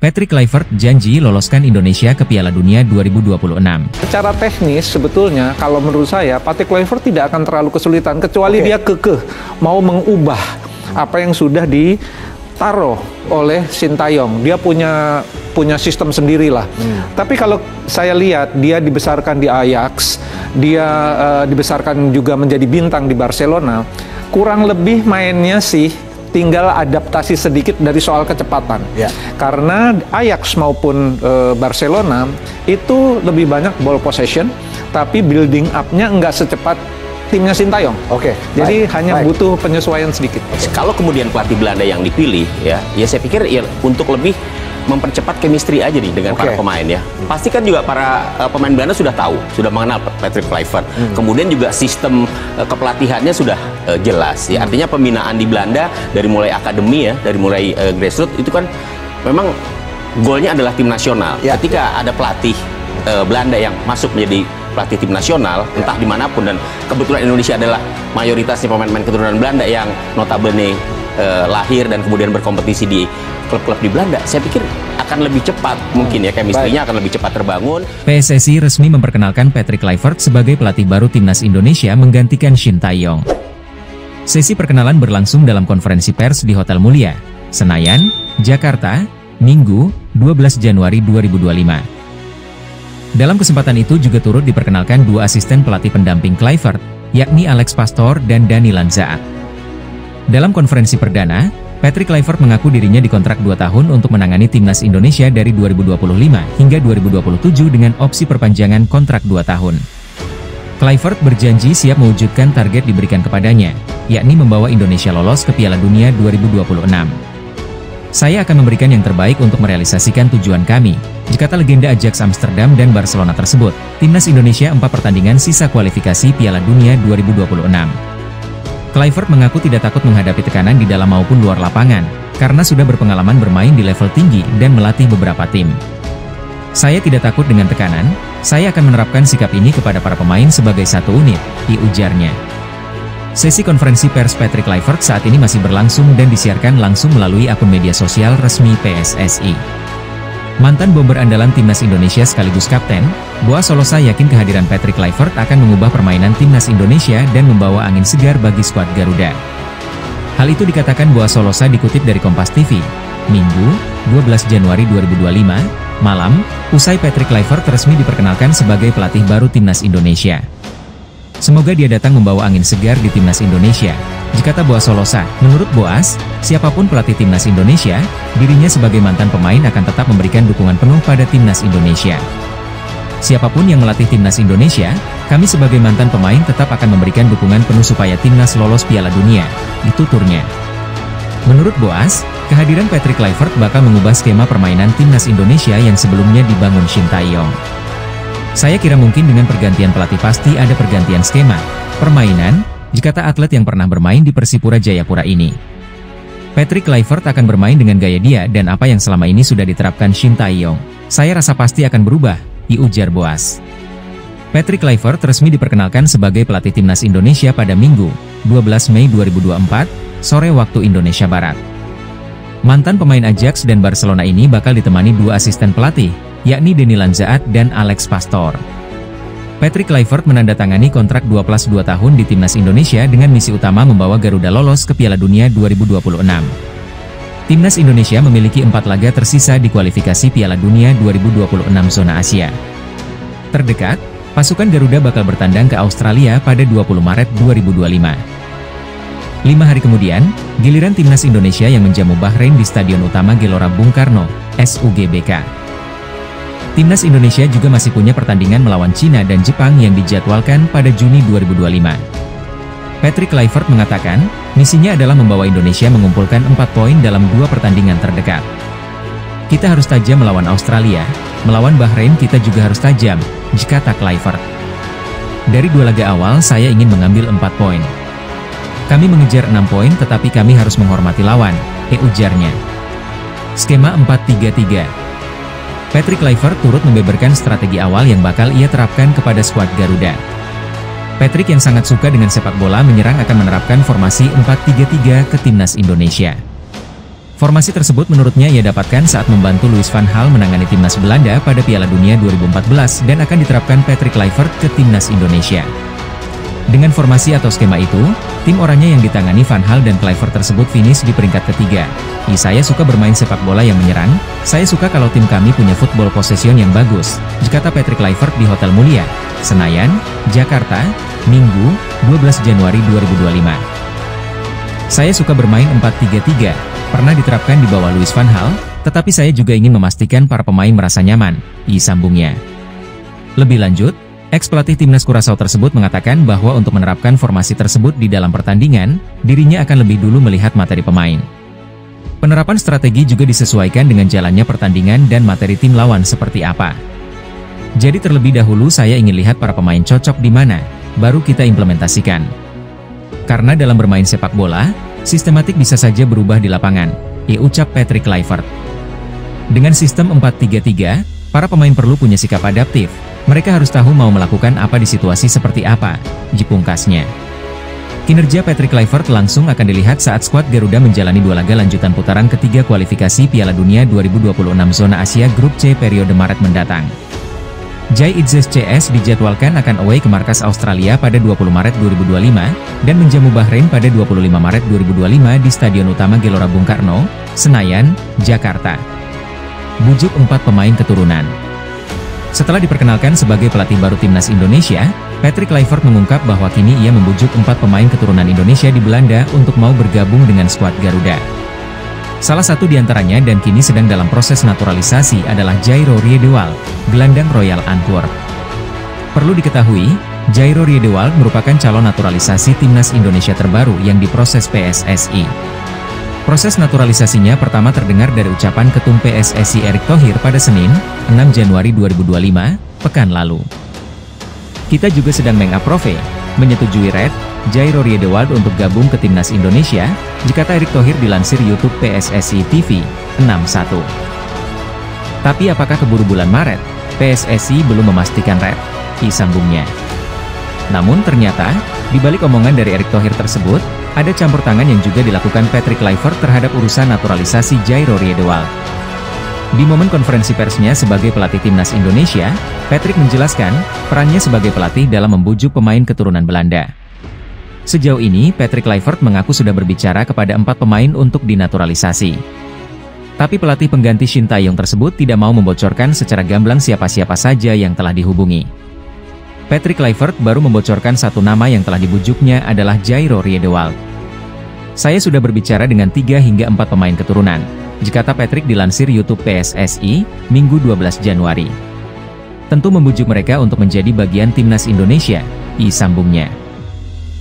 Patrick Kluivert janji loloskan Indonesia ke Piala Dunia 2026. Secara teknis sebetulnya kalau menurut saya Patrick Kluivert tidak akan terlalu kesulitan kecuali dia kekeh mau mengubah apa yang sudah ditaruh oleh Sintayong. Dia punya sistem sendirilah. Tapi kalau saya lihat dia dibesarkan di Ajax, dia dibesarkan juga menjadi bintang di Barcelona, kurang lebih mainnya sih tinggal adaptasi sedikit dari soal kecepatan. Karena Ajax maupun Barcelona itu lebih banyak ball possession, tapi building up-nya nggak secepat timnya Sintayong. Jadi hanya butuh penyesuaian sedikit. Kalau kemudian pelatih Belanda yang dipilih, ya saya pikir ya untuk lebih mempercepat chemistry aja nih dengan para pemain ya. Pasti kan juga para pemain Belanda sudah tahu, sudah mengenal Patrick Kluivert. Kemudian juga sistem kepelatihannya sudah jelas ya. Artinya pembinaan di Belanda dari mulai akademi ya, dari mulai grassroots itu kan memang goalnya adalah tim nasional. Ketika ada pelatih Belanda yang masuk menjadi pelatih tim nasional, entah dimanapun, dan kebetulan Indonesia adalah mayoritasnya pemain-pemain keturunan Belanda yang notabene lahir dan kemudian berkompetisi di klub-klub di Belanda, saya pikir akan lebih cepat mungkin ya, chemistry-nya akan lebih cepat terbangun. PSSI resmi memperkenalkan Patrick Kluivert sebagai pelatih baru Timnas Indonesia menggantikan Sintayong. Sesi perkenalan berlangsung dalam konferensi pers di Hotel Mulia, Senayan, Jakarta, Minggu, 12 Januari 2025. Dalam kesempatan itu juga turut diperkenalkan dua asisten pelatih pendamping Kluivert, yakni Alex Pastoor dan Dani Lanzaat. Dalam konferensi perdana, Patrick Kluivert mengaku dirinya dikontrak 2 tahun untuk menangani Timnas Indonesia dari 2025 hingga 2027 dengan opsi perpanjangan kontrak 2 tahun. Kluivert berjanji siap mewujudkan target diberikan kepadanya, yakni membawa Indonesia lolos ke Piala Dunia 2026. Saya akan memberikan yang terbaik untuk merealisasikan tujuan kami, kata legenda Ajax Amsterdam dan Barcelona tersebut. Timnas Indonesia 4 pertandingan sisa kualifikasi Piala Dunia 2026. Kluivert mengaku tidak takut menghadapi tekanan di dalam maupun luar lapangan, karena sudah berpengalaman bermain di level tinggi dan melatih beberapa tim. Saya tidak takut dengan tekanan, saya akan menerapkan sikap ini kepada para pemain sebagai satu unit, ujarnya. Sesi konferensi pers Patrick Kluivert saat ini masih berlangsung dan disiarkan langsung melalui akun media sosial resmi PSSI. Mantan bomber andalan Timnas Indonesia sekaligus kapten, Boaz Solosa yakin kehadiran Patrick Kluivert akan mengubah permainan Timnas Indonesia dan membawa angin segar bagi skuad Garuda. Hal itu dikatakan Boaz Solosa dikutip dari Kompas TV, Minggu, 12 Januari 2025, malam, usai Patrick Kluivert resmi diperkenalkan sebagai pelatih baru Timnas Indonesia. Semoga dia datang membawa angin segar di Timnas Indonesia, kata Boaz Solosa. Menurut Boaz, siapapun pelatih Timnas Indonesia, dirinya sebagai mantan pemain akan tetap memberikan dukungan penuh pada Timnas Indonesia. Siapapun yang melatih Timnas Indonesia, kami sebagai mantan pemain tetap akan memberikan dukungan penuh supaya Timnas lolos Piala Dunia, tuturnya. Menurut Boaz, kehadiran Patrick Kluivert bakal mengubah skema permainan Timnas Indonesia yang sebelumnya dibangun Sintayong. Saya kira mungkin dengan pergantian pelatih pasti ada pergantian skema permainan, kata atlet yang pernah bermain di Persipura Jayapura ini. Patrick Kluivert akan bermain dengan gaya dia dan apa yang selama ini sudah diterapkan Sintayong. Saya rasa pasti akan berubah, ujar Boaz. Patrick Kluivert resmi diperkenalkan sebagai pelatih Timnas Indonesia pada Minggu, 12 Mei 2024, sore waktu Indonesia Barat. Mantan pemain Ajax dan Barcelona ini bakal ditemani dua asisten pelatih, yakni Dani Lanzaat dan Alex Pastoor. Patrick Kluivert menandatangani kontrak 2+2 tahun di Timnas Indonesia dengan misi utama membawa Garuda lolos ke Piala Dunia 2026. Timnas Indonesia memiliki 4 laga tersisa di kualifikasi Piala Dunia 2026 zona Asia. Terdekat, pasukan Garuda bakal bertandang ke Australia pada 20 Maret 2025. 5 hari kemudian, giliran Timnas Indonesia yang menjamu Bahrain di Stadion Utama Gelora Bung Karno, SUGBK. Timnas Indonesia juga masih punya pertandingan melawan Cina dan Jepang yang dijadwalkan pada Juni 2025. Patrick Kluivert mengatakan, misinya adalah membawa Indonesia mengumpulkan 4 poin dalam 2 pertandingan terdekat. Kita harus tajam melawan Australia, melawan Bahrain kita juga harus tajam, kata Kluivert. Dari 2 laga awal saya ingin mengambil 4 poin. Kami mengejar 6 poin tetapi kami harus menghormati lawan, ujarnya. Skema 4-3-3. Patrick Kluivert turut membeberkan strategi awal yang bakal ia terapkan kepada skuad Garuda. Patrick yang sangat suka dengan sepak bola menyerang akan menerapkan formasi 4-3-3 ke Timnas Indonesia. Formasi tersebut menurutnya ia dapatkan saat membantu Louis van Gaal menangani timnas Belanda pada Piala Dunia 2014 dan akan diterapkan Patrick Kluivert ke timnas Indonesia. Dengan formasi atau skema itu, tim oranye yang ditangani Van Gaal dan Kluivert tersebut finish di peringkat ketiga. Saya suka bermain sepak bola yang menyerang, saya suka kalau tim kami punya football possession yang bagus, kata Patrick Kluivert di Hotel Mulia, Senayan, Jakarta, Minggu, 12 Januari 2025. Saya suka bermain 4-3-3, pernah diterapkan di bawah Louis van Gaal, tetapi saya juga ingin memastikan para pemain merasa nyaman, sambungnya. Lebih lanjut, ex-pelatih timnas Curaçao tersebut mengatakan bahwa untuk menerapkan formasi tersebut di dalam pertandingan, dirinya akan lebih dulu melihat materi pemain. Penerapan strategi juga disesuaikan dengan jalannya pertandingan dan materi tim lawan seperti apa. Jadi terlebih dahulu saya ingin lihat para pemain cocok di mana, baru kita implementasikan. Karena dalam bermain sepak bola, sistematik bisa saja berubah di lapangan, ucap Patrick Kluivert. Dengan sistem 4-3-3, para pemain perlu punya sikap adaptif. Mereka harus tahu mau melakukan apa di situasi seperti apa, pungkasnya. Kinerja Patrick Kluivert langsung akan dilihat saat skuad Garuda menjalani 2 laga lanjutan putaran ketiga kualifikasi Piala Dunia 2026 Zona Asia Grup C periode Maret mendatang. Jai Itzes CS dijadwalkan akan away ke markas Australia pada 20 Maret 2025, dan menjamu Bahrain pada 25 Maret 2025 di Stadion Utama Gelora Bung Karno, Senayan, Jakarta. Bujuk 4 pemain keturunan. Setelah diperkenalkan sebagai pelatih baru timnas Indonesia, Patrick Kluivert mengungkap bahwa kini ia membujuk 4 pemain keturunan Indonesia di Belanda untuk mau bergabung dengan skuad Garuda. Salah satu di antaranya dan kini sedang dalam proses naturalisasi adalah Jairo Riedewald, gelandang Royal Antwerp. Perlu diketahui, Jairo Riedewald merupakan calon naturalisasi timnas Indonesia terbaru yang diproses PSSI. Proses naturalisasinya pertama terdengar dari ucapan Ketum PSSI Erick Thohir pada Senin, 6 Januari 2025, pekan lalu. Kita juga sedang mengaprove, menyetujui Red, Jairo Riedewald untuk gabung ke timnas Indonesia, kata Erick Thohir dilansir YouTube PSSI TV, 61. Tapi apakah keburu bulan Maret? PSSI belum memastikan Red, sambungnya. Namun ternyata, di balik omongan dari Erick Thohir tersebut, ada campur tangan yang juga dilakukan Patrick Kluivert terhadap urusan naturalisasi Jairo Riedewald. Di momen konferensi persnya sebagai pelatih timnas Indonesia, Patrick menjelaskan perannya sebagai pelatih dalam membujuk pemain keturunan Belanda. Sejauh ini, Patrick Kluivert mengaku sudah berbicara kepada 4 pemain untuk dinaturalisasi. Tapi pelatih pengganti Shin Tae-yong tersebut tidak mau membocorkan secara gamblang siapa-siapa saja yang telah dihubungi. Patrick Kluivert baru membocorkan satu nama yang telah dibujuknya adalah Jairo Riedewald. Saya sudah berbicara dengan 3 hingga 4 pemain keturunan, kata Patrick dilansir YouTube PSSI, Minggu 12 Januari. Tentu membujuk mereka untuk menjadi bagian timnas Indonesia, sambungnya.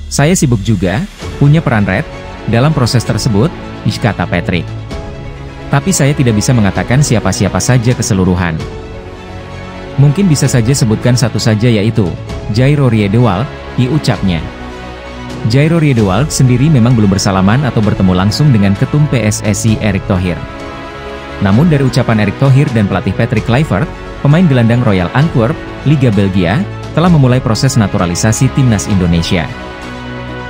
Saya sibuk juga, punya peran Red, dalam proses tersebut, kata Patrick. Tapi saya tidak bisa mengatakan siapa-siapa saja keseluruhan. Mungkin bisa saja sebutkan satu saja yaitu, Jairo Riedewald, ucapnya. Jairo Riedewald sendiri memang belum bersalaman atau bertemu langsung dengan Ketum PSSI Erick Thohir. Namun dari ucapan Erick Thohir dan pelatih Patrick Kluivert, pemain gelandang Royal Antwerp, Liga Belgia, telah memulai proses naturalisasi timnas Indonesia.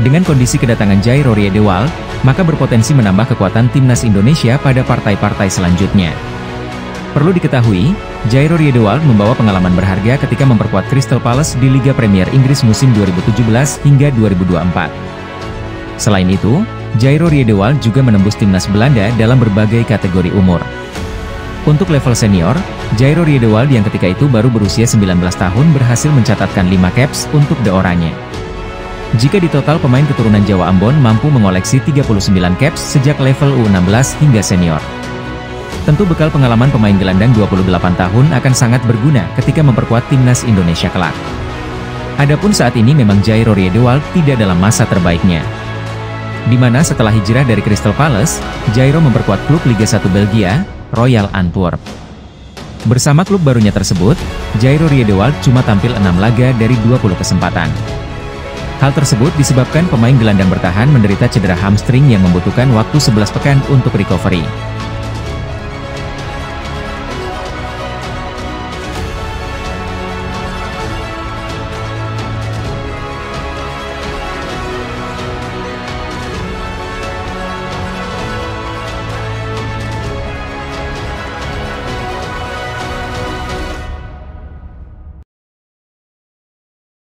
Dengan kondisi kedatangan Jairo Riedewald, maka berpotensi menambah kekuatan timnas Indonesia pada partai-partai selanjutnya. Perlu diketahui, Jairo Riedewald membawa pengalaman berharga ketika memperkuat Crystal Palace di Liga Premier Inggris musim 2017 hingga 2024. Selain itu, Jairo Riedewald juga menembus timnas Belanda dalam berbagai kategori umur. Untuk level senior, Jairo Riedewald yang ketika itu baru berusia 19 tahun berhasil mencatatkan 5 caps untuk The Oranye. Jika di total pemain keturunan Jawa Ambon mampu mengoleksi 39 caps sejak level U16 hingga senior. Tentu bekal pengalaman pemain gelandang 28 tahun akan sangat berguna ketika memperkuat timnas Indonesia kelak. Adapun saat ini memang Jairo Riedewald tidak dalam masa terbaiknya. Di mana setelah hijrah dari Crystal Palace, Jairo memperkuat klub Liga 1 Belgia, Royal Antwerp. Bersama klub barunya tersebut, Jairo Riedewald cuma tampil 6 laga dari 20 kesempatan. Hal tersebut disebabkan pemain gelandang bertahan menderita cedera hamstring yang membutuhkan waktu 11 pekan untuk recovery.